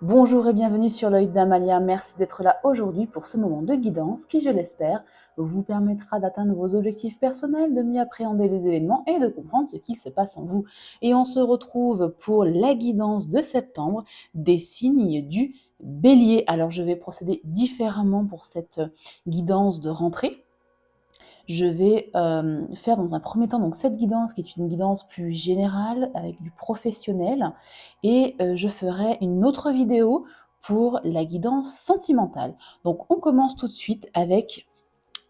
Bonjour et bienvenue sur l'œil d'Amalia. Merci d'être là aujourd'hui pour ce moment de guidance qui, je l'espère, vous permettra d'atteindre vos objectifs personnels, de mieux appréhender les événements et de comprendre ce qui se passe en vous. Et on se retrouve pour la guidance de septembre des signes du Bélier. Alors je vais procéder différemment pour cette guidance de rentrée. Je vais faire dans un premier temps donc cette guidance qui est une guidance plus générale avec du professionnel et je ferai une autre vidéo pour la guidance sentimentale. Donc on commence tout de suite avec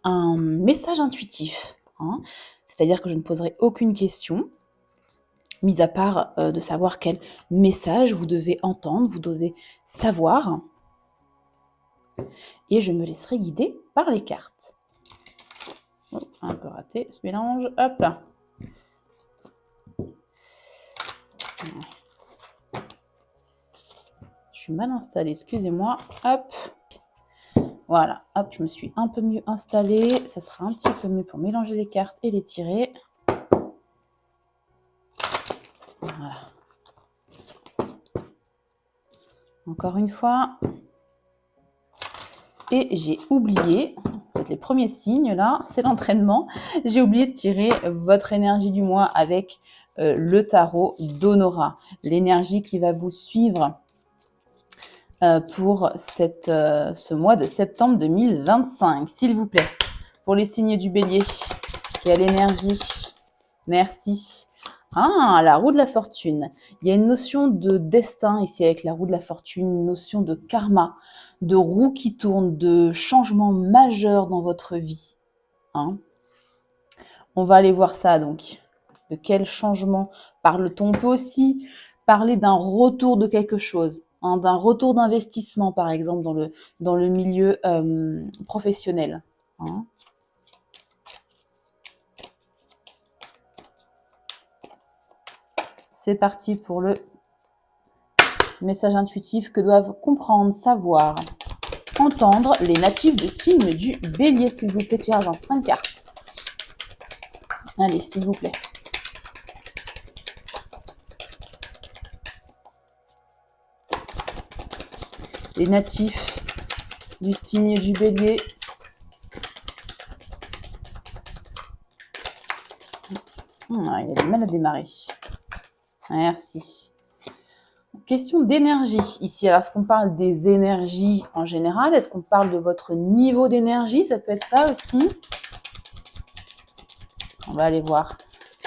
un message intuitif, hein. C'est-à-dire que je ne poserai aucune question, mis à part de savoir quel message vous devez entendre, vous devez savoir, et je me laisserai guider par les cartes. Oh, un peu raté ce mélange, hop là. Je suis mal installée, excusez-moi, hop. Voilà, hop, je me suis un peu mieux installée. Ça sera un petit peu mieux pour mélanger les cartes et les tirer. Voilà. Encore une fois. Et j'ai oublié, peut-être les premiers signes là, c'est l'entraînement. J'ai oublié de tirer votre énergie du mois avec le tarot d'Honora. L'énergie qui va vous suivre pour ce mois de septembre 2025. S'il vous plaît, pour les signes du Bélier, quelle énergie? Merci. Ah, la roue de la fortune. Il y a une notion de destin ici avec la roue de la fortune, une notion de karma, de roue qui tourne, de changement majeur dans votre vie. Hein? On va aller voir ça donc. De quel changement parle-t-on? On peut aussi parler d'un retour de quelque chose, hein, d'un retour d'investissement par exemple dans le milieu professionnel. Hein? C'est parti pour le message intuitif que doivent comprendre, savoir, entendre les natifs de signe du Bélier. S'il vous plaît, tirage en 5 cartes. Allez, s'il vous plaît. Les natifs du signe du Bélier. Il a du mal à démarrer. Merci. Question d'énergie ici. Alors, est-ce qu'on parle des énergies en général? Est-ce qu'on parle de votre niveau d'énergie? Ça peut être ça aussi. On va aller voir.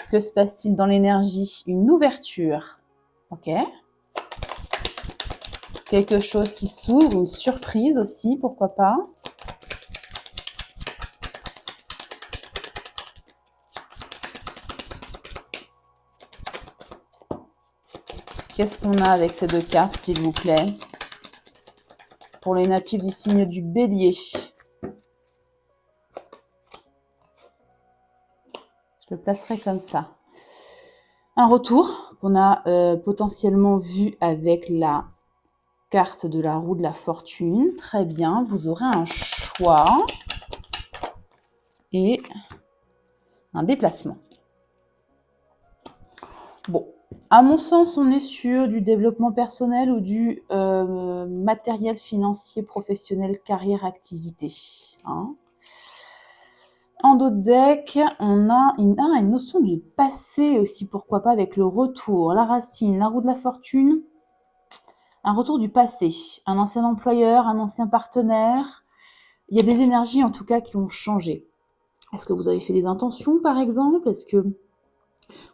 Que se passe-t-il dans l'énergie? Une ouverture. Ok. Quelque chose qui s'ouvre, une surprise aussi, pourquoi pas. Qu'est-ce qu'on a avec ces deux cartes, s'il vous plaît? Pour les natifs du signe du Bélier. Je le placerai comme ça. Un retour qu'on a potentiellement vu avec la carte de la roue de la fortune. Très bien, vous aurez un choix et un déplacement. Bon, à mon sens, on est sur du développement personnel ou du matériel financier, professionnel, carrière, activité. Hein. En dos de deck, on a une notion du passé aussi, pourquoi pas, avec le retour, la racine, la roue de la fortune. Un retour du passé, un ancien employeur, un ancien partenaire. Il y a des énergies en tout cas qui ont changé. Est-ce que vous avez fait des intentions par exemple? Est-ce que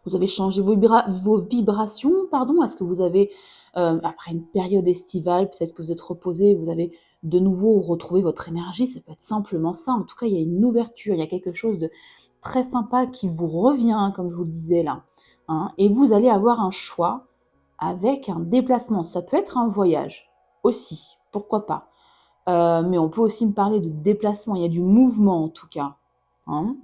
vous avez changé vos vibrations, pardon? Est-ce que vous avez, après une période estivale, peut-être que vous êtes reposé, vous avez de nouveau retrouvé votre énergie? Ça peut être simplement ça. En tout cas, il y a une ouverture, il y a quelque chose de très sympa qui vous revient, comme je vous le disais là. Hein, et vous allez avoir un choix avec un déplacement. Ça peut être un voyage aussi, pourquoi pas. Mais on peut aussi me parler de déplacement. Il y a du mouvement en tout cas. Hein.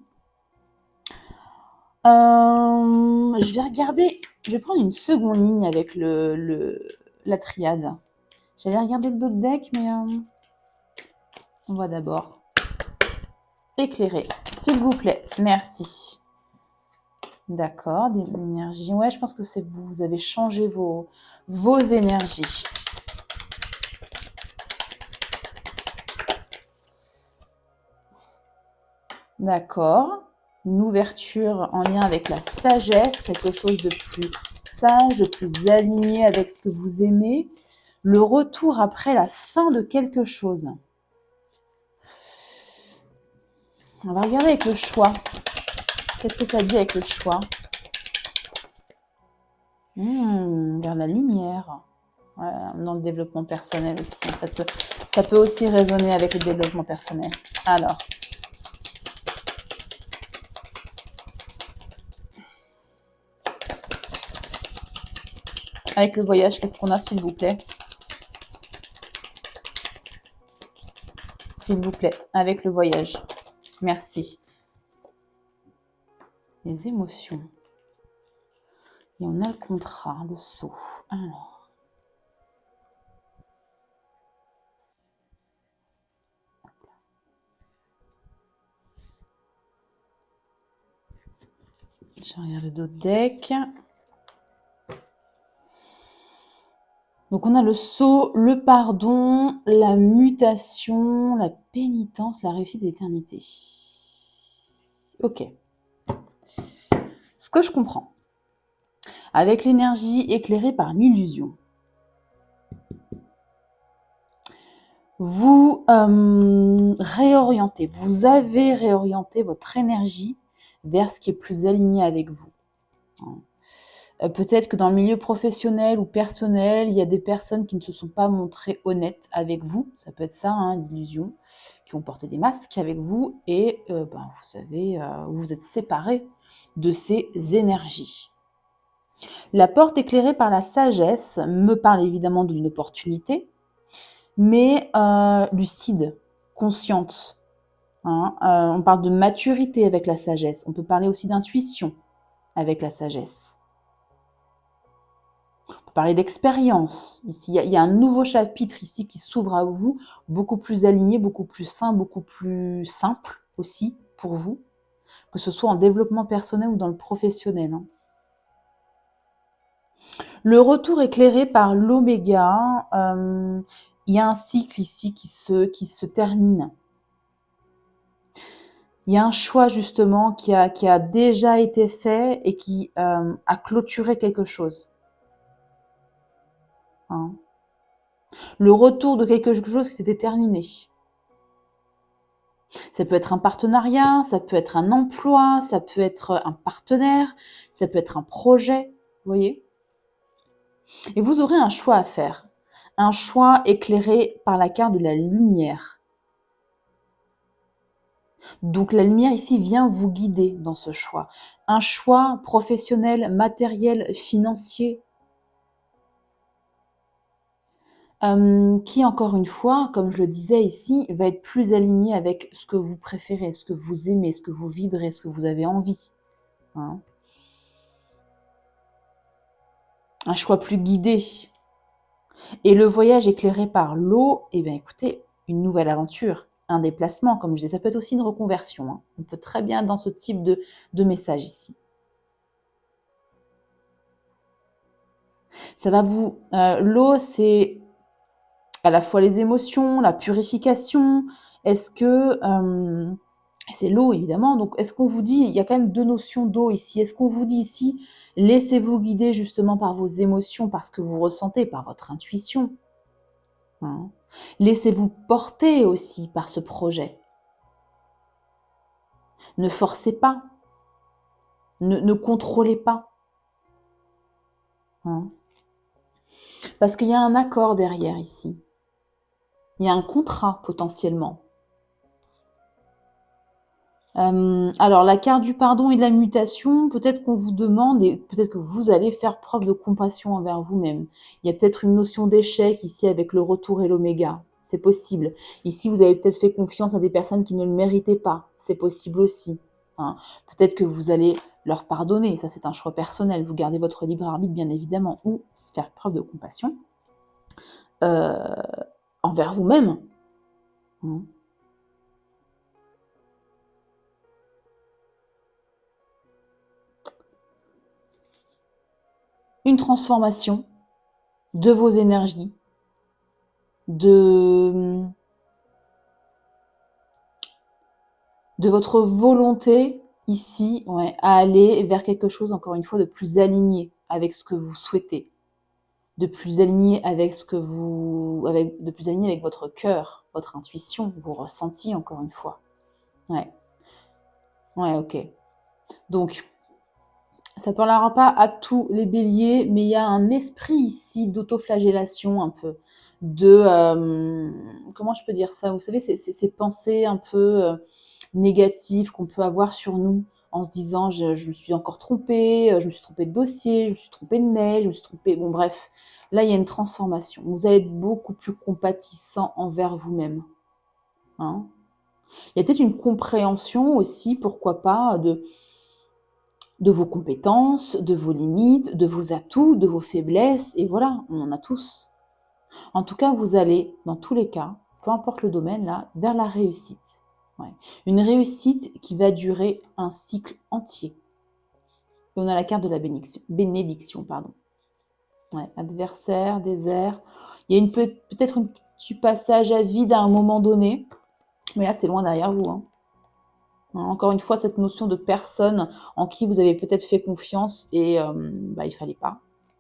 Je vais regarder, je vais prendre une seconde ligne avec la triade. J'allais regarder le dos de deck, mais on va d'abord éclairer, s'il vous plaît. Merci. D'accord, des énergies. Ouais, je pense que c'est vous avez changé vos énergies. D'accord. Une ouverture en lien avec la sagesse, quelque chose de plus sage, de plus aligné avec ce que vous aimez. Le retour après la fin de quelque chose. On va regarder avec le choix. Qu'est-ce que ça dit avec le choix? Vers la lumière. Voilà, dans le développement personnel aussi. Ça peut aussi résonner avec le développement personnel. Alors. Avec le voyage, qu'est-ce qu'on a, s'il vous plaît? S'il vous plaît, avec le voyage. Merci. Les émotions. Et on a le contrat, le saut. Alors. Je regarde le dos de deck. Donc on a le saut, le pardon, la mutation, la pénitence, la réussite de l'éternité. Ok. Ce que je comprends, avec l'énergie éclairée par l'illusion, vous réorientez, vous avez réorienté votre énergie vers ce qui est plus aligné avec vous. Peut-être que dans le milieu professionnel ou personnel, il y a des personnes qui ne se sont pas montrées honnêtes avec vous, ça peut être ça, l'illusion, qui ont porté des masques avec vous et vous êtes séparés de ces énergies. La porte éclairée par la sagesse me parle évidemment d'une opportunité, mais lucide, consciente. On parle de maturité avec la sagesse. On peut parler aussi d'intuition avec la sagesse. On peut parler d'expérience. Ici, il y a un nouveau chapitre ici qui s'ouvre à vous, beaucoup plus aligné, beaucoup plus sain, beaucoup plus simple aussi pour vous, que ce soit en développement personnel ou dans le professionnel. Le retour éclairé par l'oméga, il y a un cycle ici qui se termine. Il y a un choix justement qui a déjà été fait et qui a clôturé quelque chose. Le retour de quelque chose qui s'était terminé. Ça peut être un partenariat, ça peut être un emploi, ça peut être un partenaire, ça peut être un projet, vous voyez. Et vous aurez un choix à faire. Un choix éclairé par la carte de la lumière. Donc la lumière ici vient vous guider dans ce choix. Un choix professionnel, matériel, financier, qui encore une fois, comme je le disais ici, va être plus aligné avec ce que vous préférez, ce que vous aimez, ce que vous vibrez, ce que vous avez envie. Un choix plus guidé. Et le voyage éclairé par l'eau, eh bien écoutez, une nouvelle aventure, un déplacement, comme je disais, ça peut être aussi une reconversion. On peut très bien dans ce type de message ici. Ça va vous... l'eau, c'est à la fois les émotions, la purification. Est-ce que... c'est l'eau, évidemment. Donc, est-ce qu'on vous dit... Il y a quand même deux notions d'eau ici. Est-ce qu'on vous dit ici, laissez-vous guider justement par vos émotions, par ce que vous ressentez, par votre intuition. Laissez-vous porter aussi par ce projet. Ne forcez pas. Ne contrôlez pas. Parce qu'il y a un accord derrière ici. Il y a un contrat potentiellement. Alors, la carte du pardon et de la mutation, peut-être qu'on vous demande, et peut-être que vous allez faire preuve de compassion envers vous-même. Il y a peut-être une notion d'échec ici avec le retour et l'oméga. C'est possible. Ici, vous avez peut-être fait confiance à des personnes qui ne le méritaient pas. C'est possible aussi. Peut-être que vous allez leur pardonner. Ça, c'est un choix personnel. Vous gardez votre libre arbitre, bien évidemment, ou faire preuve de compassion envers vous-même. Une transformation de vos énergies, de votre volonté ici, ouais, à aller vers quelque chose, encore une fois, de plus aligné avec ce que vous souhaitez, de plus aligné avec de plus aligné avec votre cœur, votre intuition, vos ressentis, encore une fois. Ouais. Ouais, ok. Donc, ça ne parlera pas à tous les béliers, mais il y a un esprit ici d'autoflagellation un peu, comment je peux dire ça? Vous savez, ces pensées un peu négatives qu'on peut avoir sur nous en se disant je me suis encore trompée, je me suis trompée de dossier, je me suis trompée de mail, je me suis trompée. Bon, bref, là, il y a une transformation. Vous allez être beaucoup plus compatissant envers vous-même. Hein. Il y a peut-être une compréhension aussi, pourquoi pas, de vos compétences, de vos limites, de vos atouts, de vos faiblesses, et voilà, on en a tous. En tout cas, vous allez, dans tous les cas, peu importe le domaine, là, vers la réussite. Ouais. Une réussite qui va durer un cycle entier. Et on a la carte de la bénédiction, pardon. Ouais, adversaire, désert. Il y a peut-être un petit passage à vide à un moment donné, mais là, c'est loin derrière vous. Hein. Encore une fois, cette notion de personne en qui vous avez peut-être fait confiance et il fallait pas.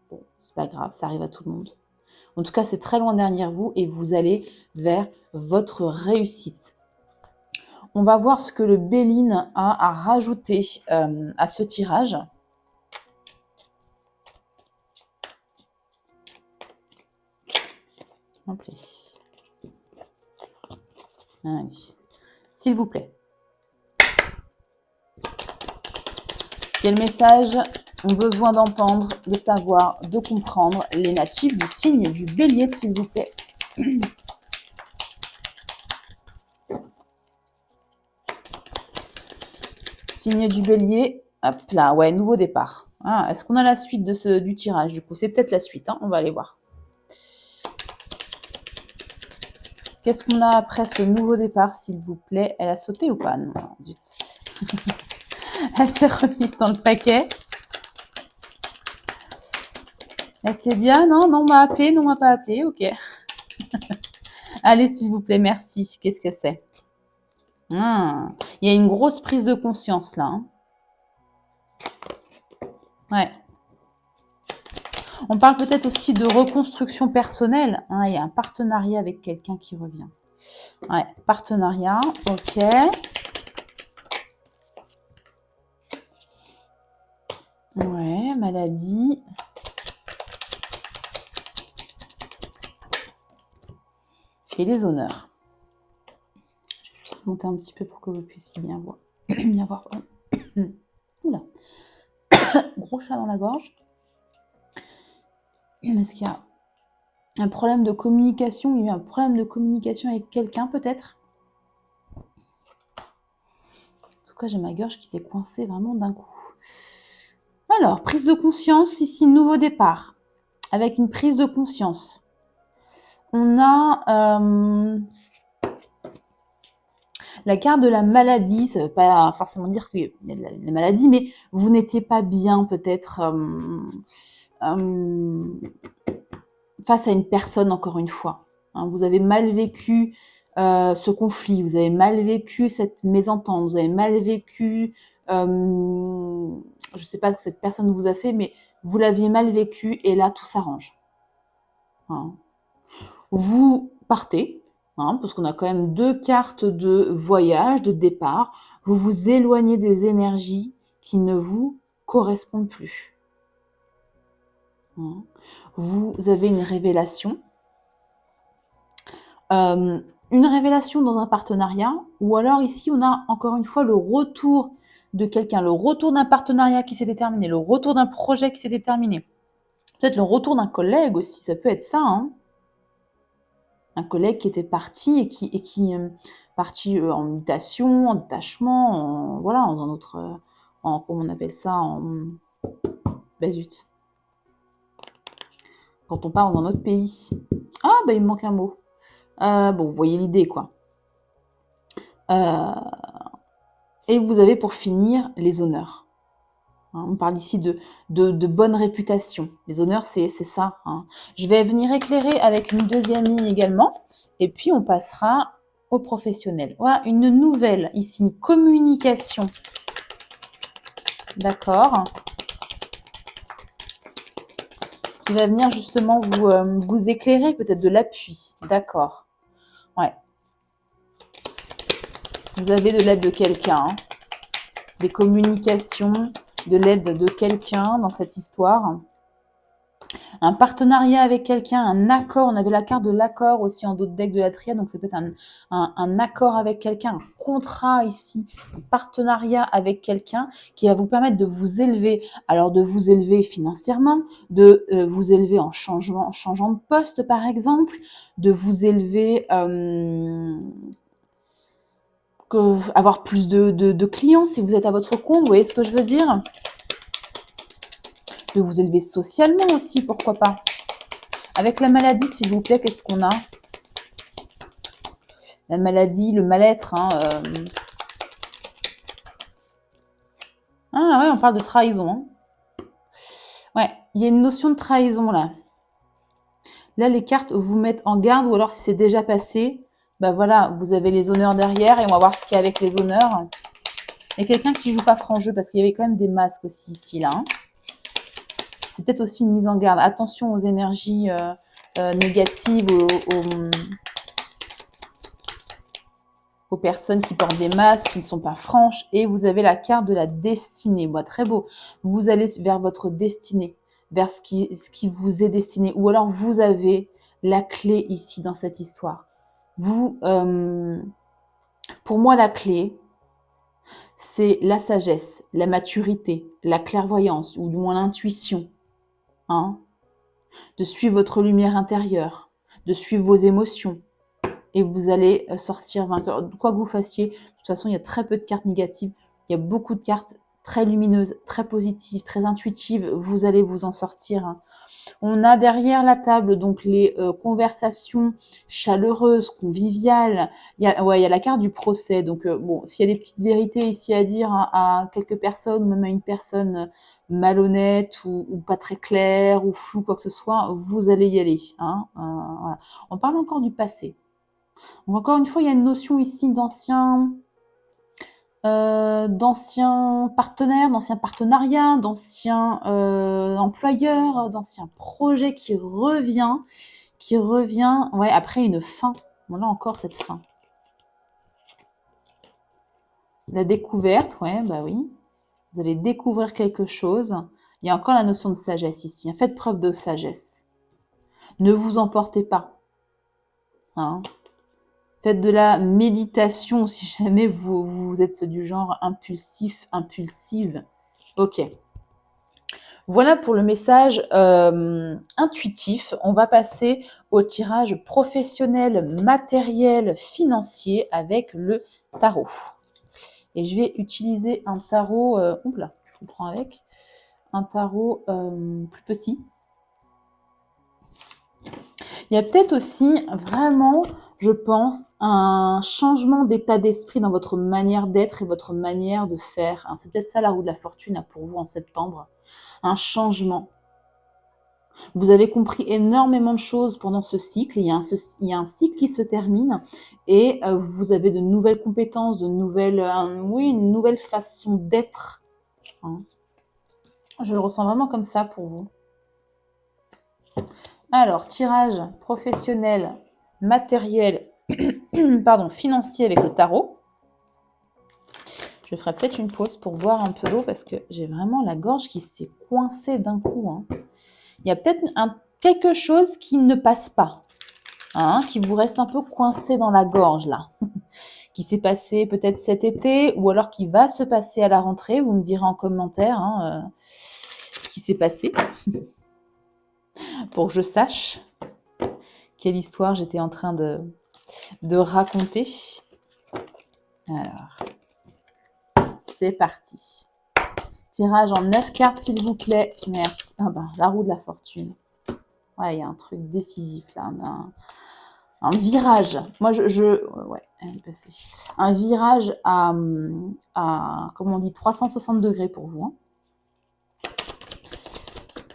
Bon, c'est pas grave, ça arrive à tout le monde. En tout cas, c'est très loin derrière vous et vous allez vers votre réussite. On va voir ce que le Béline a à rajouter à ce tirage. Allez. S'il vous plaît. Quel message ont besoin d'entendre, de savoir, de comprendre les natifs du signe du Bélier, s'il vous plaît? Signe du Bélier, hop là, ouais, nouveau départ. Ah, est-ce qu'on a la suite du tirage, du coup? C'est peut-être la suite, hein, on va aller voir. Qu'est-ce qu'on a après ce nouveau départ, s'il vous plaît? Elle a sauté ou pas? Non, zut. Elle s'est remise dans le paquet. Elle s'est dit, ah non, on m'a appelé, non, on m'a pas appelé, ok. Allez, s'il vous plaît, merci. Qu'est-ce que c'est? Il y a une grosse prise de conscience, là. Hein. Ouais. On parle peut-être aussi de reconstruction personnelle. Hein, il y a un partenariat avec quelqu'un qui revient. Ouais, partenariat, ok. Ouais, maladie. Et les honneurs. Je vais juste monter un petit peu pour que vous puissiez bien voir. Bien voir. Oula. Gros chat dans la gorge. Est-ce qu'il y a un problème de communication? Il y a eu un problème de communication avec quelqu'un, peut-être? En tout cas, j'ai ma gorge qui s'est coincée vraiment d'un coup. Alors, prise de conscience, ici, nouveau départ. Avec une prise de conscience. On a la carte de la maladie. Ça ne veut pas forcément dire qu'il y a de la maladie, mais vous n'étiez pas bien, peut-être, face à une personne, encore une fois. Hein, vous avez mal vécu ce conflit, vous avez mal vécu cette mésentente, vous avez mal vécu, je ne sais pas ce que cette personne vous a fait, mais vous l'aviez mal vécu et là, tout s'arrange. Hein. Vous partez, hein, parce qu'on a quand même 2 cartes de voyage, de départ. Vous vous éloignez des énergies qui ne vous correspondent plus. Hein. Vous avez une révélation. Une révélation dans un partenariat, ou alors ici, on a encore une fois le retour de quelqu'un, le retour d'un partenariat qui s'est déterminé, le retour d'un projet qui s'est déterminé. Peut-être le retour d'un collègue aussi, ça peut être ça. Hein. Un collègue qui était parti et qui parti en mutation, en détachement, voilà, dans un autre, comment on appelle ça, zut. Quand on part dans un autre pays. Ah, il me manque un mot. Bon, vous voyez l'idée, quoi. Et vous avez pour finir les honneurs. Hein, on parle ici de bonne réputation. Les honneurs, c'est ça. Hein. Je vais venir éclairer avec une deuxième ligne également. Et puis, on passera au professionnel. Voilà, une nouvelle, ici, une communication. D'accord. Qui va venir justement vous éclairer, peut-être de l'appui. D'accord. Ouais. Vous avez de l'aide de quelqu'un, des communications, de l'aide de quelqu'un dans cette histoire. Un partenariat avec quelqu'un, un accord. On avait la carte de l'accord aussi en dos de deck de la triade, donc ça peut être un accord avec quelqu'un, un contrat ici, un partenariat avec quelqu'un qui va vous permettre de vous élever. Alors de vous élever financièrement, de vous élever en changeant de poste par exemple, de vous élever... avoir plus de clients si vous êtes à votre compte, vous voyez ce que je veux dire? De vous élever socialement aussi, pourquoi pas? Avec la maladie, s'il vous plaît, qu'est-ce qu'on a? La maladie, le mal-être. Hein, Ah ouais, on parle de trahison. Hein. Ouais, il y a une notion de trahison là. Là, les cartes vous mettent en garde, ou alors si c'est déjà passé, bah voilà, vous avez les honneurs derrière et on va voir ce qu'il y a avec les honneurs. Il y a quelqu'un qui joue pas franc jeu parce qu'il y avait quand même des masques aussi ici là. Hein. C'est peut-être aussi une mise en garde. Attention aux énergies négatives, aux personnes qui portent des masques, qui ne sont pas franches. Et vous avez la carte de la destinée. Bon, très beau. Vous allez vers votre destinée, vers ce qui vous est destiné. Ou alors vous avez la clé ici dans cette histoire. Vous, pour moi, la clé, c'est la sagesse, la maturité, la clairvoyance, ou du moins l'intuition. Hein, de suivre votre lumière intérieure, de suivre vos émotions, et vous allez sortir vainqueur. Quoi que vous fassiez, de toute façon, il y a très peu de cartes négatives, il y a beaucoup de cartes très lumineuses, très positives, très intuitives, vous allez vous en sortir. Hein. On a derrière la table donc les conversations chaleureuses, conviviales. Il y a la carte du procès. Donc bon, s'il y a des petites vérités ici à dire à quelques personnes, même à une personne malhonnête ou pas très claire ou floue, quoi que ce soit, vous allez y aller. Hein, voilà. On parle encore du passé. Donc encore une fois, il y a une notion ici d'anciens partenaires, d'anciens partenariats, d'anciens employeurs, d'anciens projets qui revient, ouais, après une fin. Bon, là encore, cette fin. La découverte, ouais, bah oui. Vous allez découvrir quelque chose. Il y a encore la notion de sagesse ici. Faites preuve de sagesse. Ne vous emportez pas. Hein. Faites de la méditation si jamais vous êtes du genre impulsif, impulsive. Ok. Voilà pour le message intuitif. On va passer au tirage professionnel, matériel, financier avec le tarot. Et je vais utiliser un tarot... oula, je le prends avec. Un tarot plus petit. Il y a peut-être aussi vraiment, je pense, un changement d'état d'esprit dans votre manière d'être et votre manière de faire. C'est peut-être ça la roue de la fortune pour vous en septembre. Un changement. Vous avez compris énormément de choses pendant ce cycle. Il y a un cycle qui se termine et vous avez de nouvelles compétences, une nouvelle façon d'être. Hein. Je le ressens vraiment comme ça pour vous. Alors, tirage professionnel, matériel, financier avec le tarot. Je ferai peut-être une pause pour boire un peu d'eau parce que j'ai vraiment la gorge qui s'est coincée d'un coup. Hein. Il y a peut-être quelque chose qui ne passe pas, hein, qui vous reste un peu coincé dans la gorge là, qui s'est passé peut-être cet été ou alors qui va se passer à la rentrée. Vous me direz en commentaire ce qui s'est passé pour que je sache quelle histoire j'étais en train de raconter. Alors, c'est parti. Tirage en 9 cartes, s'il vous plaît. Merci. Ah ben, la roue de la fortune. Ouais, il y a un truc décisif là. Un virage. Moi, ouais, elle est passée. Un virage à comment on dit, 360 degrés pour vous. Hein.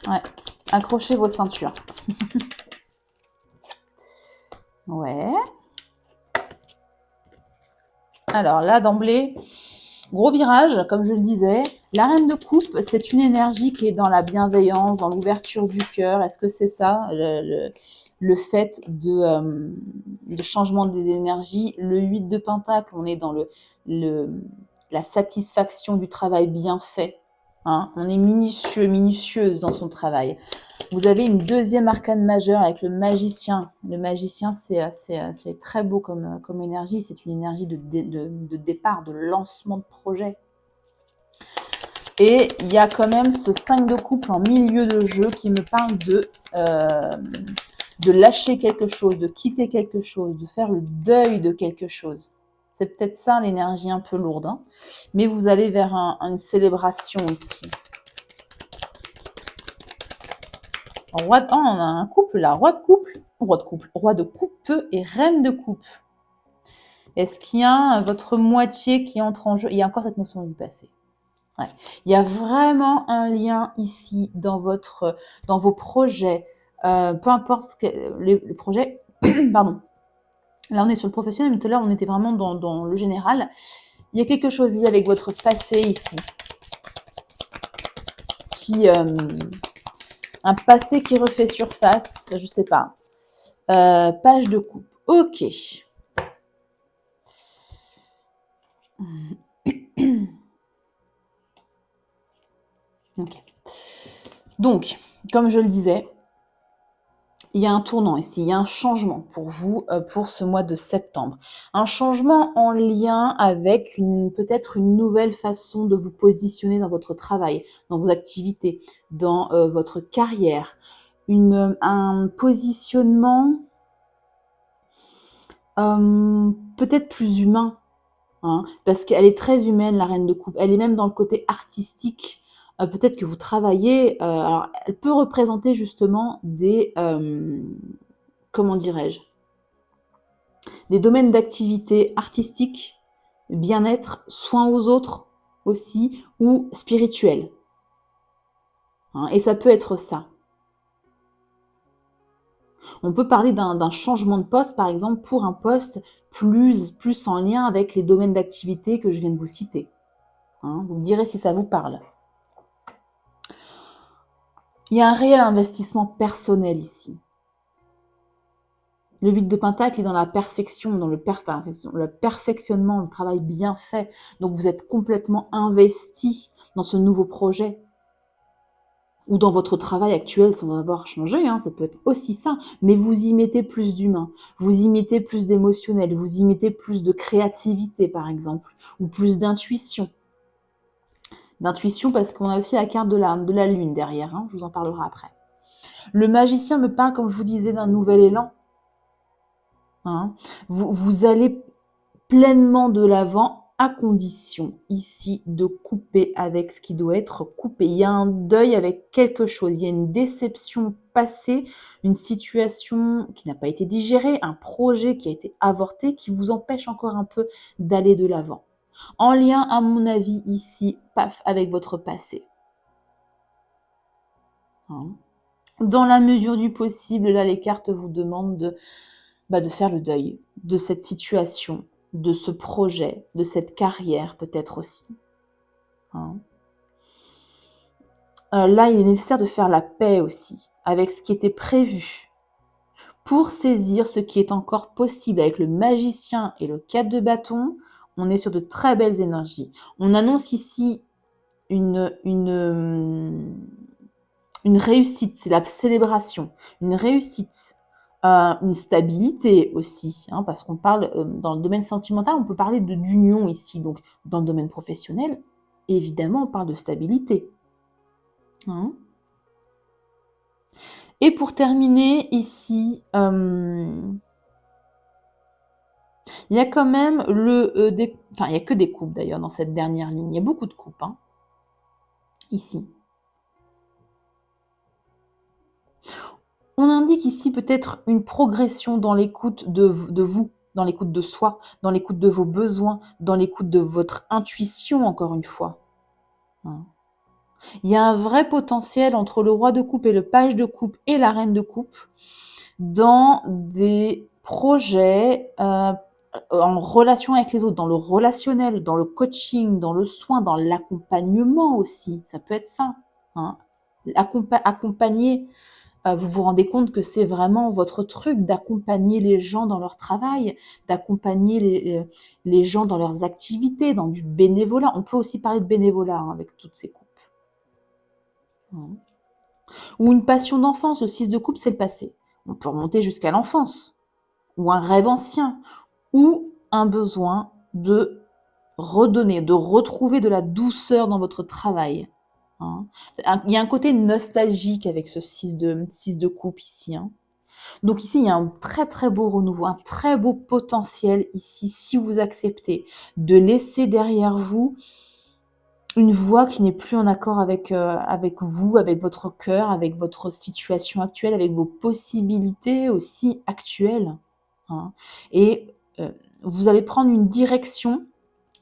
Ouais. Accrochez vos ceintures. Ouais. Alors là, d'emblée, gros virage, comme je le disais. La reine de coupe, c'est une énergie qui est dans la bienveillance, dans l'ouverture du cœur. Est-ce que c'est ça, le fait de changement des énergies? Le 8 de pentacle, on est dans la satisfaction du travail bien fait. Hein, on est minutieux, minutieuse dans son travail. Vous avez une deuxième arcane majeure avec le magicien. Le magicien, c'est très beau comme énergie. C'est une énergie de départ, de lancement de projet. Et il y a quand même ce 5 de couple en milieu de jeu qui me parle de lâcher quelque chose, de quitter quelque chose, de faire le deuil de quelque chose. C'est peut-être ça l'énergie un peu lourde. Hein, mais vous allez vers une célébration ici. On a un couple là, roi de coupe et reine de coupe. Est-ce qu'il y a votre moitié qui entre en jeu? Il y a encore cette notion du passé. Ouais. Il y a vraiment un lien ici dans vos projets, peu importe les projets. Pardon. Là, on est sur le professionnel, mais tout à l'heure, on était vraiment dans le général. Il y a quelque chose ici avec votre passé ici, un passé qui refait surface, je sais pas. Page de coupe. Ok. Okay. Donc, comme je le disais, il y a un tournant ici, il y a un changement pour vous, pour ce mois de septembre. Un changement en lien avec peut-être une nouvelle façon de vous positionner dans votre travail, dans vos activités, dans votre carrière. Un positionnement peut-être plus humain, hein, parce qu'elle est très humaine, la reine de coupe. Elle est même dans le côté artistique. Peut-être que vous travaillez, alors elle peut représenter justement comment dirais-je, des domaines d'activité artistique, bien-être, soins aux autres aussi, ou spirituel. Hein, et ça peut être ça. On peut parler d'un changement de poste, par exemple, pour un poste plus en lien avec les domaines d'activité que je viens de vous citer. Hein, vous me direz si ça vous parle. Il y a un réel investissement personnel ici. Le 8 de pentacle est dans la perfection, dans le perfectionnement, le travail bien fait. Donc vous êtes complètement investi dans ce nouveau projet. Ou dans votre travail actuel sans en avoir changé, hein, ça peut être aussi ça. Mais vous y mettez plus d'humain, vous y mettez plus d'émotionnel, vous y mettez plus de créativité par exemple, ou plus d'intuition. D'intuition parce qu'on a aussi la carte de la lune derrière, hein, je vous en parlerai après. Le magicien me parle, comme je vous disais, d'un nouvel élan. Hein. Vous allez pleinement de l'avant à condition ici de couper avec ce qui doit être coupé. Il y a un deuil avec quelque chose, il y a une déception passée, une situation qui n'a pas été digérée, un projet qui a été avorté qui vous empêche encore un peu d'aller de l'avant. En lien, à mon avis, ici, paf, avec votre passé. Hein. Dans la mesure du possible, là, les cartes vous demandent de faire le deuil de cette situation, de ce projet, de cette carrière peut-être aussi. Hein. Là, il est nécessaire de faire la paix aussi avec ce qui était prévu pour saisir ce qui est encore possible. Avec le magicien et le 4 de bâton, on est sur de très belles énergies. On annonce ici une réussite, c'est la célébration, une réussite. Une stabilité aussi, hein, parce qu'on parle, dans le domaine sentimental, on peut parler d'union ici. Donc, dans le domaine professionnel, évidemment, on parle de stabilité. Hein. Et pour terminer, ici, il y a quand même il n'y a que des coupes d'ailleurs dans cette dernière ligne. Il y a beaucoup de coupes, hein, ici. On indique ici peut-être une progression dans l'écoute de vous, dans l'écoute de soi, dans l'écoute de vos besoins, dans l'écoute de votre intuition, encore une fois. Hein. Il y a un vrai potentiel entre le roi de coupe et le page de coupe et la reine de coupe dans des projets en relation avec les autres, dans le relationnel, dans le coaching, dans le soin, dans l'accompagnement aussi. Ça peut être ça. Hein. Accompagner, vous vous rendez compte que c'est vraiment votre truc d'accompagner les gens dans leur travail, d'accompagner les gens dans leurs activités, dans du bénévolat. On peut aussi parler de bénévolat avec toutes ces coupes. Hein. Ou une passion d'enfance, le 6 de coupe, c'est le passé. On peut remonter jusqu'à l'enfance, ou un rêve ancien, ou un besoin de redonner, de retrouver de la douceur dans votre travail. Hein. Il y a un côté nostalgique avec ce 6 de coupe ici. Hein. Donc ici, il y a un très très beau renouveau, un très beau potentiel ici, si vous acceptez de laisser derrière vous une voix qui n'est plus en accord avec vous, avec votre cœur, avec votre situation actuelle, avec vos possibilités aussi actuelles. Hein. Et vous allez prendre une direction.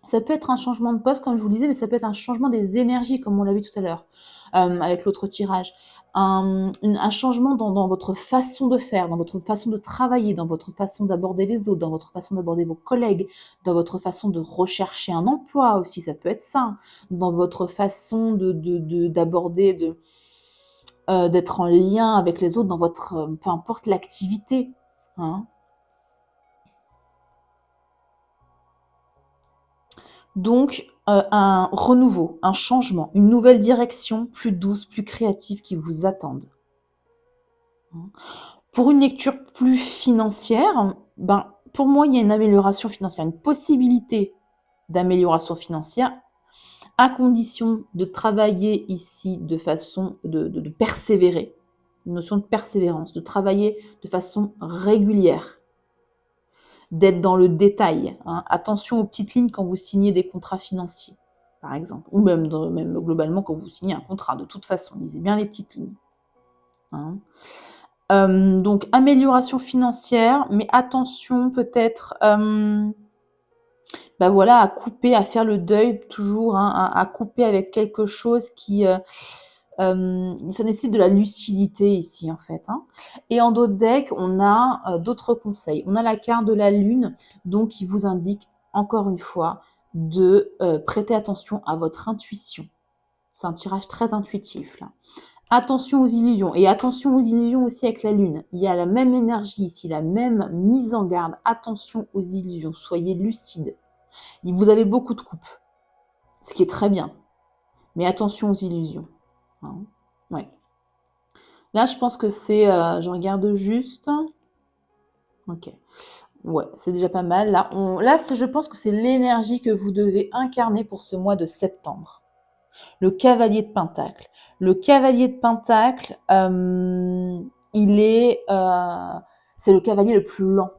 Ça peut être un changement de poste, comme je vous le disais, mais ça peut être un changement des énergies, comme on l'a vu tout à l'heure, avec l'autre tirage. Un changement dans votre façon de faire, dans votre façon de travailler, dans votre façon d'aborder les autres, dans votre façon d'aborder vos collègues, dans votre façon de rechercher un emploi aussi, ça peut être ça, dans votre façon d'aborder, d'être en lien avec les autres, dans votre, peu importe l'activité. Hein. Donc, un renouveau, un changement, une nouvelle direction plus douce, plus créative qui vous attendent. Pour une lecture plus financière, pour moi, il y a une amélioration financière, une possibilité d'amélioration financière, à condition de travailler ici de façon de persévérer, une notion de persévérance, de travailler de façon régulière, d'être dans le détail. Hein. Attention aux petites lignes quand vous signez des contrats financiers, par exemple, ou même globalement quand vous signez un contrat. De toute façon, lisez bien les petites lignes. Hein. Donc amélioration financière, mais attention peut-être à couper, à faire le deuil toujours, hein, à couper avec quelque chose qui ça nécessite de la lucidité ici en fait. Hein. Et en d'autres decks, on a d'autres conseils. On a la carte de la lune, donc qui vous indique encore une fois de prêter attention à votre intuition. C'est un tirage très intuitif là. Attention aux illusions. Et attention aux illusions aussi avec la lune. Il y a la même énergie ici, la même mise en garde. Attention aux illusions. Soyez lucide. Vous avez beaucoup de coupes, ce qui est très bien. Mais attention aux illusions. Hein. Ouais. Là, je pense que c'est... je regarde juste. Ok. Ouais, c'est déjà pas mal. Là, je pense que c'est l'énergie que vous devez incarner pour ce mois de septembre. Le cavalier de Pentacle. Le cavalier de Pentacle, c'est le cavalier le plus lent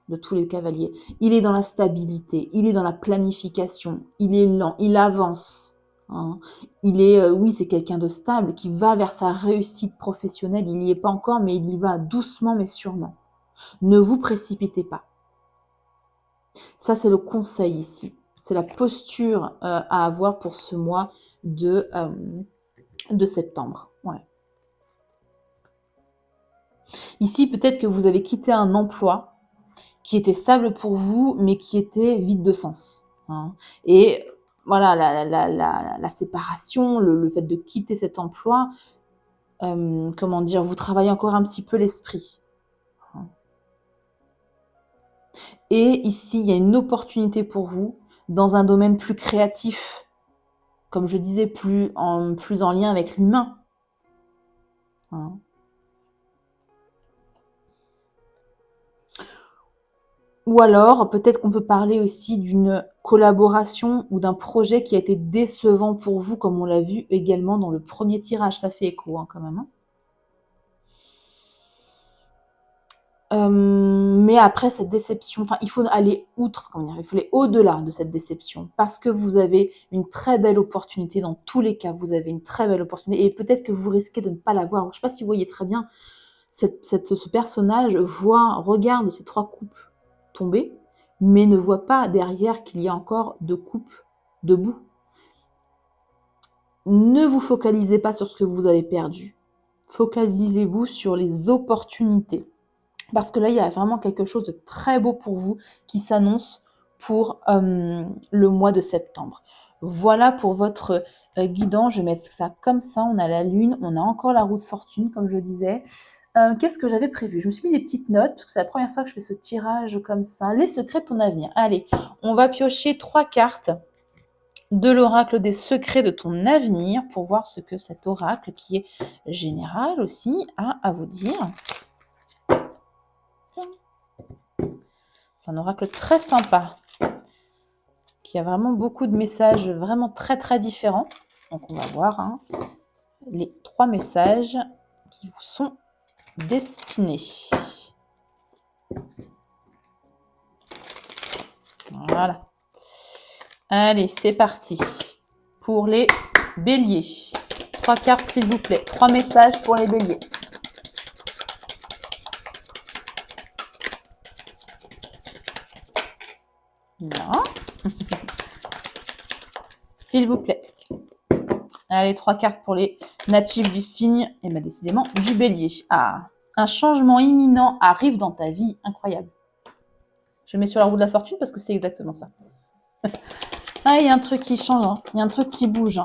de tous les cavaliers. Il est dans la stabilité, il est dans la planification, il est lent, il avance. Hein. C'est quelqu'un de stable qui va vers sa réussite professionnelle. Il n'y est pas encore, mais il y va doucement mais sûrement. Ne vous précipitez pas. Ça, c'est le conseil ici. C'est la posture à avoir pour ce mois de septembre. Ouais. Ici, peut-être que vous avez quitté un emploi qui était stable pour vous, mais qui était vide de sens. Hein. Et voilà, la séparation, le fait de quitter cet emploi, vous travaillez encore un petit peu l'esprit. Hein. Et ici, il y a une opportunité pour vous dans un domaine plus créatif, comme je disais, plus en lien avec l'humain. Hein. Ou alors, peut-être qu'on peut parler aussi d'une collaboration ou d'un projet qui a été décevant pour vous, comme on l'a vu également dans le premier tirage. Ça fait écho, hein, quand même. Hein. Mais après cette déception, il faut aller outre, il faut aller au-delà de cette déception, parce que vous avez une très belle opportunité. Dans tous les cas, vous avez une très belle opportunité, et peut-être que vous risquez de ne pas la voir. Je ne sais pas si vous voyez très bien, ce personnage regarde ces 3 coupes tomber, mais ne voit pas derrière qu'il y a encore 2 coupes debout. Ne vous focalisez pas sur ce que vous avez perdu. Focalisez-vous sur les opportunités. Parce que là, il y a vraiment quelque chose de très beau pour vous qui s'annonce pour le mois de septembre. Voilà pour votre guidance. Je vais mettre ça comme ça. On a la lune, on a encore la roue de fortune, comme je disais. Qu'est-ce que j'avais prévu? Je me suis mis des petites notes, parce que c'est la première fois que je fais ce tirage comme ça. Les secrets de ton avenir. Allez, on va piocher 3 cartes de l'oracle des secrets de ton avenir pour voir ce que cet oracle, qui est général aussi, a à vous dire. C'est un oracle très sympa, qui a vraiment beaucoup de messages vraiment très très différents. Donc on va voir les 3 messages qui vous sont destinés. Voilà. Allez, c'est parti. Pour les béliers. 3 cartes s'il vous plaît. 3 messages pour les béliers. Non. S'il vous plaît. Allez, 3 cartes pour les natifs du signe, et bien décidément du bélier. Ah, un changement imminent arrive dans ta vie. Incroyable. Je mets sur la roue de la fortune parce que c'est exactement ça. Ah, il y a un truc qui change, il y a un truc qui bouge.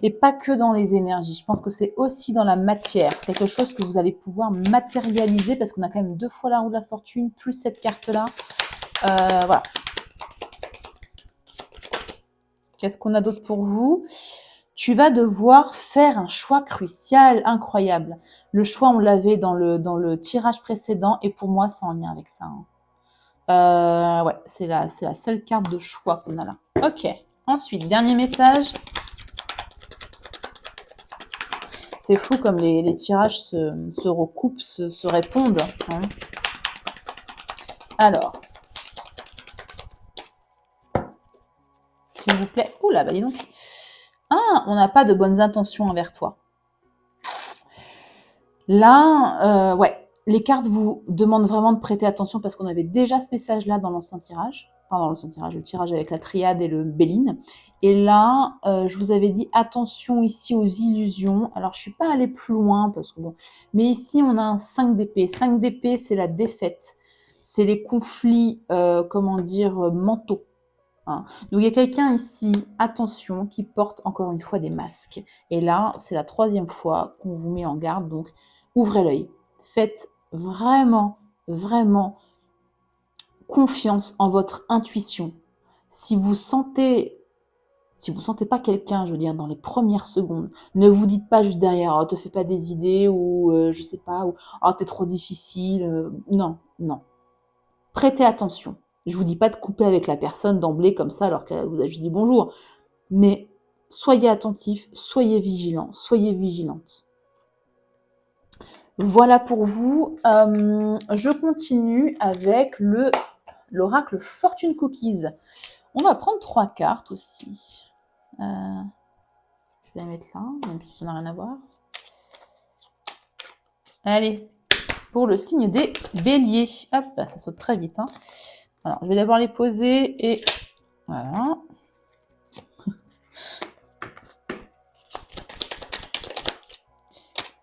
Et pas que dans les énergies. Je pense que c'est aussi dans la matière. C'est quelque chose que vous allez pouvoir matérialiser parce qu'on a quand même 2 fois la roue de la fortune, plus cette carte-là. Voilà. Qu'est-ce qu'on a d'autre pour vous? Tu vas devoir faire un choix crucial, incroyable. Le choix, on l'avait dans le tirage précédent et pour moi, c'est en lien avec ça. Ouais, c'est la seule carte de choix qu'on a là. Ok. Ensuite, dernier message. C'est fou comme les tirages se recoupent, se répondent. Alors, s'il vous plaît. Oula, bah dis donc. Ah, on n'a pas de bonnes intentions envers toi. Là, ouais, les cartes vous demandent vraiment de prêter attention parce qu'on avait déjà ce message-là dans l'ancien tirage. Enfin, dans l'ancien tirage, le tirage avec la triade et le Béline. Et là, je vous avais dit attention ici aux illusions. Alors, je ne suis pas allée plus loin parce que bon. Mais ici, on a un 5 d'épée. 5 d'épée, c'est la défaite. C'est les conflits, mentaux. Donc, il y a quelqu'un ici, attention, qui porte encore une fois des masques. Et là, c'est la 3e fois qu'on vous met en garde. Donc, ouvrez l'œil. Faites vraiment, vraiment confiance en votre intuition. Si vous sentez pas quelqu'un, je veux dire, dans les premières secondes, ne vous dites pas juste derrière, oh, te fais pas des idées ou je sais pas, ou oh, t'es trop difficile. Non, non. Prêtez attention. Je vous dis pas de couper avec la personne d'emblée comme ça alors qu'elle vous a juste dit bonjour. Mais soyez attentif, soyez vigilant, soyez vigilante. Voilà pour vous. Je continue avec l'oracle Fortune Cookies. On va prendre 3 cartes aussi. Je vais la mettre là, même si ça n'a rien à voir. Allez, pour le signe des béliers. Hop, ça saute très vite. Alors, je vais d'abord les poser et voilà.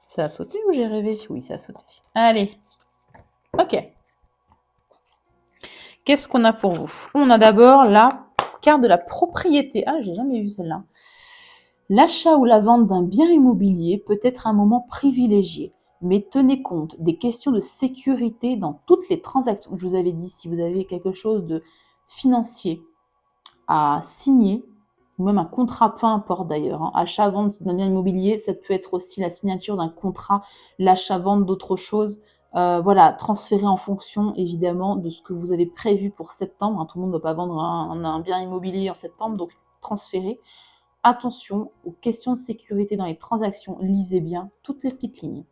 Ça a sauté ou j'ai rêvé? Oui, ça a sauté. Allez. Ok. Qu'est-ce qu'on a pour vous? On a d'abord la carte de la propriété. Ah, j'ai jamais vu celle-là. L'achat ou la vente d'un bien immobilier peut être un moment privilégié, mais tenez compte des questions de sécurité dans toutes les transactions. Je vous avais dit, si vous avez quelque chose de financier à signer, ou même un contrat, peu importe d'ailleurs, achat-vente d'un bien immobilier, ça peut être aussi la signature d'un contrat, l'achat-vente d'autre chose. Voilà, transférer en fonction évidemment de ce que vous avez prévu pour septembre. Tout le monde ne va pas vendre un bien immobilier en septembre, donc transférer. Attention aux questions de sécurité dans les transactions, lisez bien toutes les petites lignes.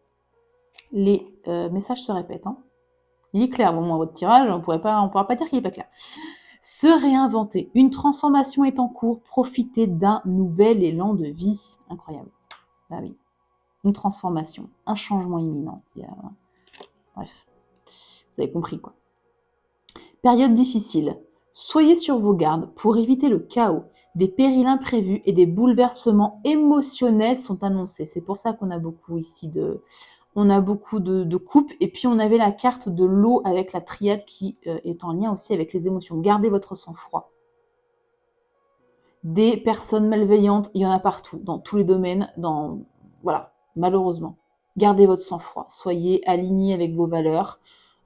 Les messages se répètent. Il est clair, bon, moi, votre tirage, on ne pourra pas dire qu'il n'est pas clair. Se réinventer. Une transformation est en cours. Profitez d'un nouvel élan de vie. Incroyable. Bah oui. Une transformation. Un changement imminent. Bref. Vous avez compris, quoi. Période difficile. Soyez sur vos gardes pour éviter le chaos. Des périls imprévus et des bouleversements émotionnels sont annoncés. C'est pour ça qu'on a beaucoup ici On a beaucoup de coupes. Et puis, on avait la carte de l'eau avec la triade qui est en lien aussi avec les émotions. Gardez votre sang-froid. Des personnes malveillantes, il y en a partout, dans tous les domaines, voilà, malheureusement. Gardez votre sang-froid, soyez alignés avec vos valeurs,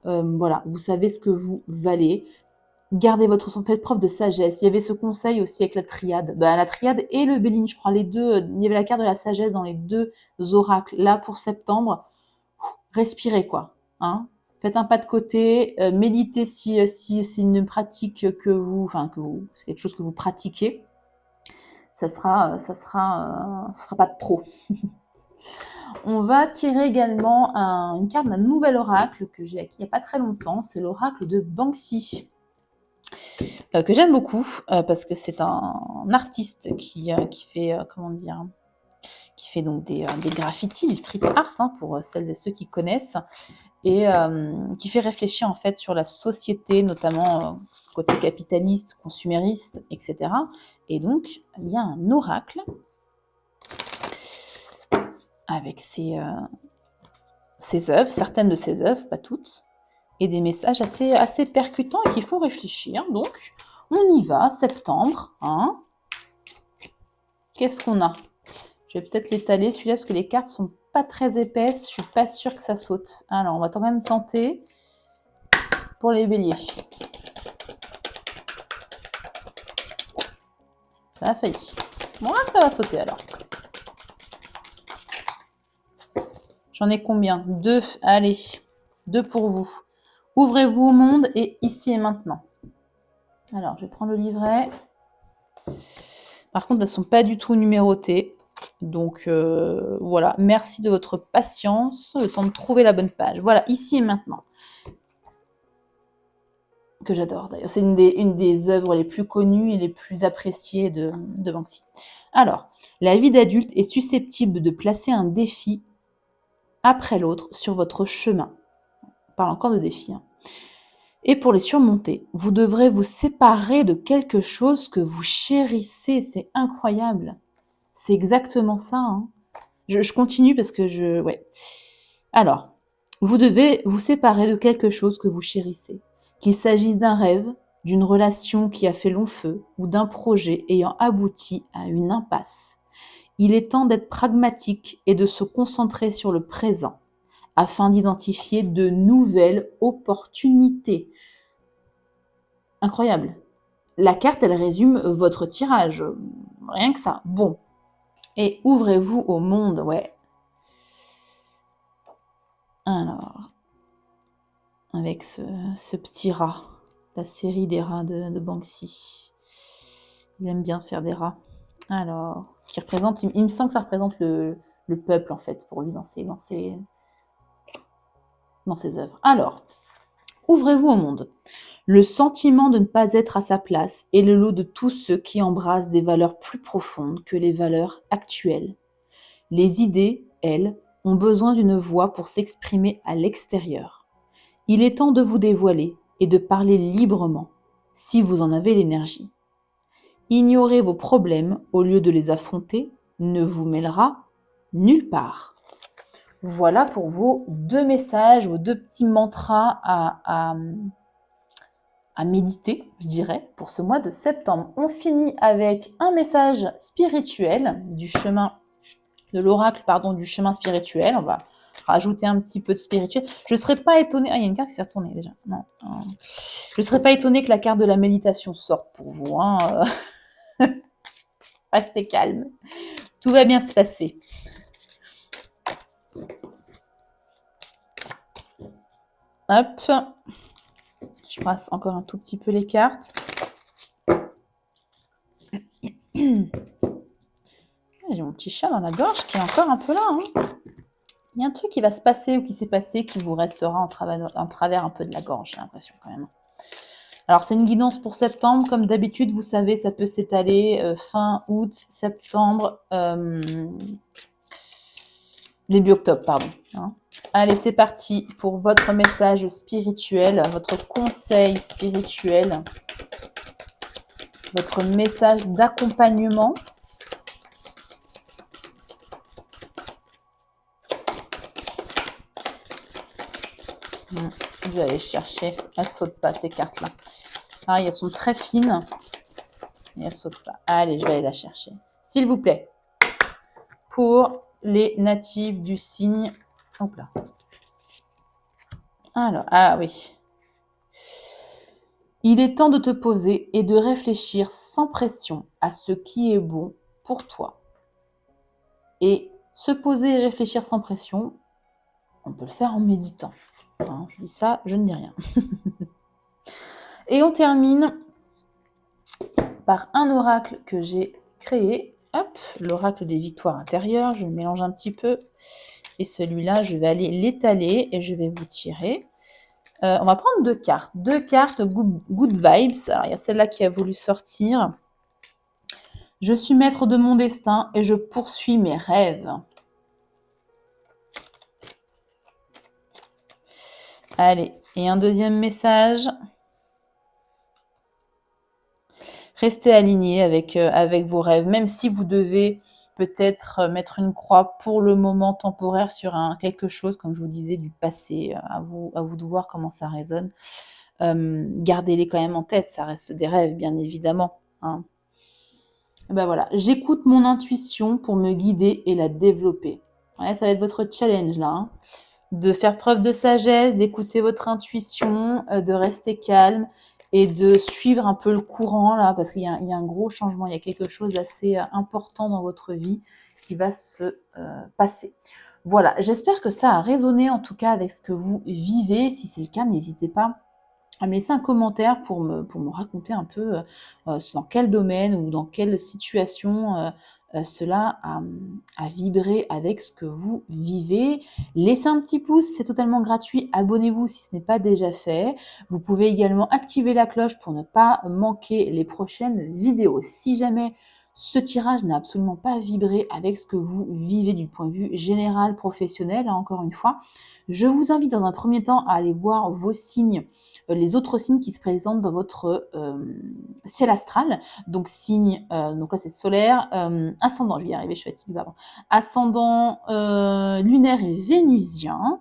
voilà, vous savez ce que vous valez. Gardez votre sang, faites preuve de sagesse. Il y avait ce conseil aussi avec la triade. La triade et le Béline, je crois, les deux, il y avait la carte de la sagesse dans les deux oracles. Là, pour septembre, respirez, quoi. Hein. Faites un pas de côté, méditez si c'est une pratique c'est quelque chose que vous pratiquez. Ça sera pas de trop. On va tirer également une carte d'un nouvel oracle que j'ai acquis il n'y a pas très longtemps. C'est l'oracle de Banksy, que j'aime beaucoup parce que c'est un artiste qui fait, qui fait donc des graffitis, du street art, hein, pour celles et ceux qui connaissent, et qui fait réfléchir en fait sur la société, notamment côté capitaliste, consumériste, etc. Et donc, il y a un oracle avec ses œuvres, certaines de ses œuvres, pas toutes, et des messages assez percutants et qui font réfléchir. Donc, on y va, septembre. Hein. Qu'est-ce qu'on a? Je vais peut-être l'étaler, celui-là, parce que les cartes sont pas très épaisses. Je suis pas sûre que ça saute. Alors, on va quand même tenter pour les béliers. Ça a failli. Bon, là, ça va sauter alors. J'en ai combien? 2. Allez, 2 pour vous. Ouvrez-vous au monde et ici et maintenant. Alors, je vais prendre le livret. Par contre, elles ne sont pas du tout numérotées. Donc, voilà. Merci de votre patience. Le temps de trouver la bonne page. Voilà, ici et maintenant. Que j'adore d'ailleurs. C'est une des œuvres les plus connues et les plus appréciées de Banksy. Alors, la vie d'adulte est susceptible de placer un défi après l'autre sur votre chemin. On parle encore de défis. Hein. Et pour les surmonter, vous devrez vous séparer de quelque chose que vous chérissez. C'est incroyable. C'est exactement ça. Hein. Je continue parce que ouais. Alors, vous devez vous séparer de quelque chose que vous chérissez. Qu'il s'agisse d'un rêve, d'une relation qui a fait long feu ou d'un projet ayant abouti à une impasse. Il est temps d'être pragmatique et de se concentrer sur le présent afin d'identifier de nouvelles opportunités. Incroyable. La carte, elle résume votre tirage. Rien que ça. Bon. Et ouvrez-vous au monde, ouais. Alors, avec ce petit rat, la série des rats de Banksy. Il aime bien faire des rats. Alors, qui représente, il me semble que ça représente le peuple, en fait, pour lui, dans ses œuvres. Alors, ouvrez-vous au monde. Le sentiment de ne pas être à sa place est le lot de tous ceux qui embrassent des valeurs plus profondes que les valeurs actuelles. Les idées, elles, ont besoin d'une voix pour s'exprimer à l'extérieur. Il est temps de vous dévoiler et de parler librement, si vous en avez l'énergie. Ignorer vos problèmes au lieu de les affronter ne vous mènera nulle part. Voilà pour vos 2 messages, vos 2 petits mantras à méditer, je dirais, pour ce mois de septembre. On finit avec un message spirituel du chemin de l'oracle, du chemin spirituel. On va rajouter un petit peu de spirituel. Je ne serais pas étonnée... Ah, il y a une carte qui s'est retournée déjà. Non. Je ne serais pas étonnée que la carte de la méditation sorte pour vous. Hein. Restez calme. Tout va bien se passer. Hop. Je passe encore un tout petit peu les cartes. J'ai mon petit chat dans la gorge qui est encore un peu là. Hein. Il y a un truc qui va se passer ou qui s'est passé qui vous restera en travers un peu de la gorge, j'ai l'impression quand même. Alors, c'est une guidance pour septembre. Comme d'habitude, vous savez, ça peut s'étaler fin août, septembre, début octobre, pardon. Hein. Allez, c'est parti pour votre message spirituel, votre conseil spirituel, votre message d'accompagnement. Je vais aller chercher. Elles ne sautent pas, ces cartes-là. Pareil, elles sont très fines. Et elles ne sautent pas. Allez, je vais aller la chercher. S'il vous plaît. Pour les natifs du signe. Hop là. Alors, ah oui. Il est temps de te poser et de réfléchir sans pression à ce qui est bon pour toi. Et se poser et réfléchir sans pression, on peut le faire en méditant. Hein, je dis ça, je ne dis rien. Et on termine par un oracle que j'ai créé. Hop, l'oracle des victoires intérieures. Je le mélange un petit peu. Et celui-là, je vais aller l'étaler et je vais vous tirer. On va prendre deux cartes. Deux cartes good vibes. Alors, il y a celle-là qui a voulu sortir. Je suis maître de mon destin et je poursuis mes rêves. Allez, et un deuxième message. Restez aligné avec vos rêves, même si vous devez peut-être mettre une croix pour le moment temporaire sur quelque chose, comme je vous disais, du passé. À vous de voir comment ça résonne. Gardez-les quand même en tête, ça reste des rêves, bien évidemment. Hein. Ben voilà, j'écoute mon intuition pour me guider et la développer. Ouais, ça va être votre challenge là. Hein. De faire preuve de sagesse, d'écouter votre intuition, de rester calme et de suivre un peu le courant là, parce qu'il y a un gros changement, il y a quelque chose d'assez important dans votre vie qui va se passer. Voilà, j'espère que ça a résonné en tout cas avec ce que vous vivez. Si c'est le cas, n'hésitez pas à me laisser un commentaire pour me raconter un peu dans quel domaine ou dans quelle situation cela a vibré avec ce que vous vivez. Laissez un petit pouce, c'est totalement gratuit. Abonnez-vous si ce n'est pas déjà fait. Vous pouvez également activer la cloche pour ne pas manquer les prochaines vidéos. Si jamais ce tirage n'a absolument pas vibré avec ce que vous vivez du point de vue général, professionnel, hein, encore une fois, je vous invite dans un premier temps à aller voir vos signes, les autres signes qui se présentent dans votre ciel astral. Donc signe, donc là c'est solaire, ascendant, je vais y arriver, je suis fatiguée, pardon. Ascendant lunaire et vénusien,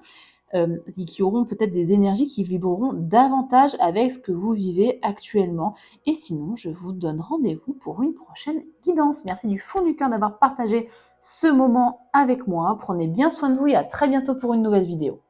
qui auront peut-être des énergies qui vibreront davantage avec ce que vous vivez actuellement. Et sinon, je vous donne rendez-vous pour une prochaine guidance. Merci du fond du cœur d'avoir partagé ce moment avec moi. Prenez bien soin de vous et à très bientôt pour une nouvelle vidéo.